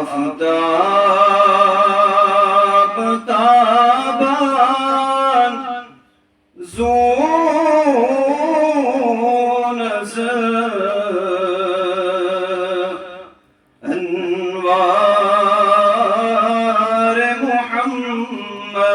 آفتاب تابان zone أنوار محمد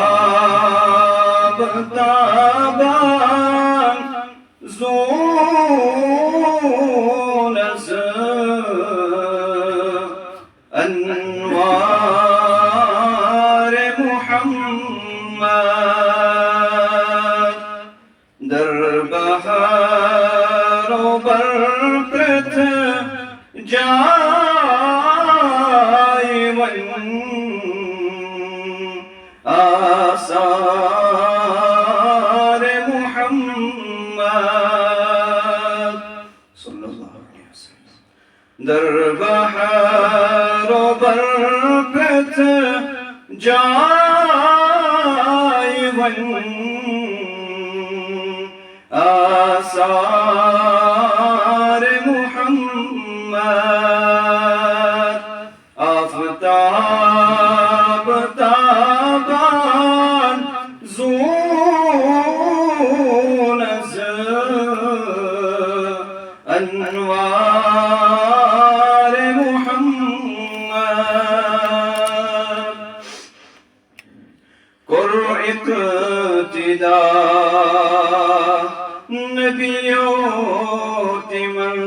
آفتاب تابان zone أنوار محمد در بحر و برپرت جای من آثار محمد صلی اللہ علیہ وسلم در بحر و برپرت جای من آثار محمد آفتاب تابان زون أنوار محمد کر اقتداء نبیوت من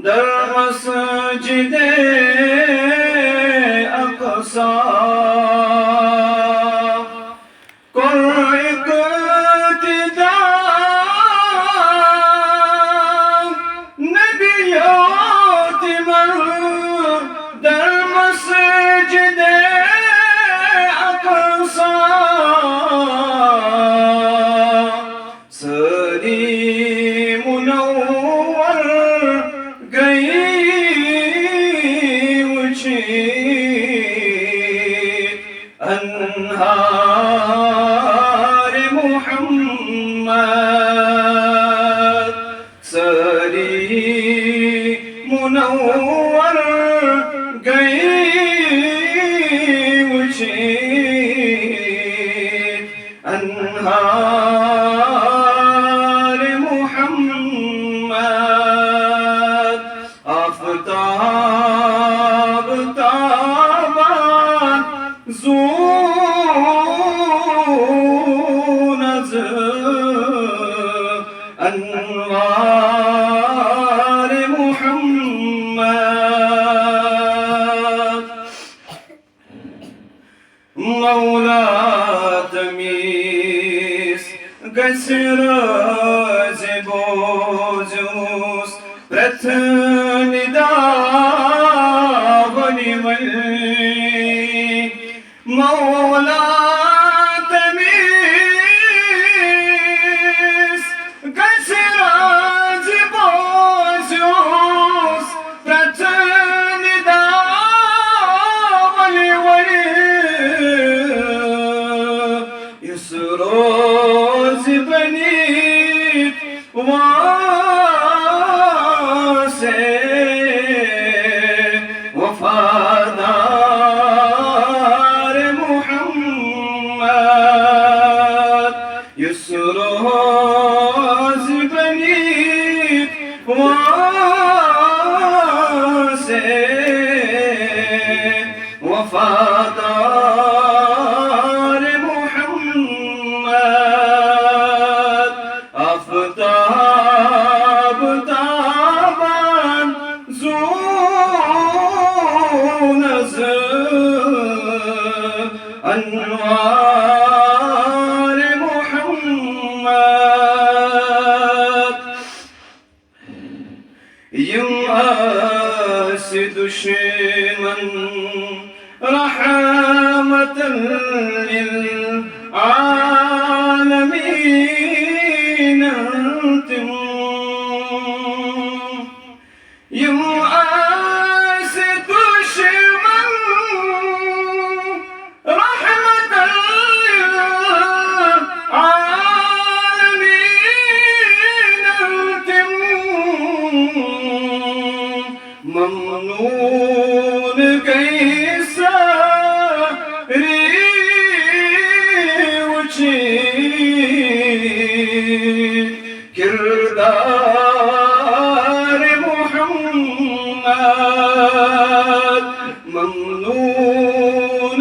در مسجد اقصا کر اقتداء نبیوت من در مسجد اقصا أنهار محمد سري منور قي وشيد أنهار محمد آفتاب تابان زون أنوار محمد مولا تميس قسر زبوزوس رتندا غنمي مولا تميس قسر زبوزوس رتندا غنمي يسروز بنيت واسع وفادار محمد يسروز بنيت واسع وفادار محمد آفتاب تابان زون أنوار محمد يمأسد شمن رحمة للعالمين يمأسد شمن رحمة للعالمين آثار محمد ممنون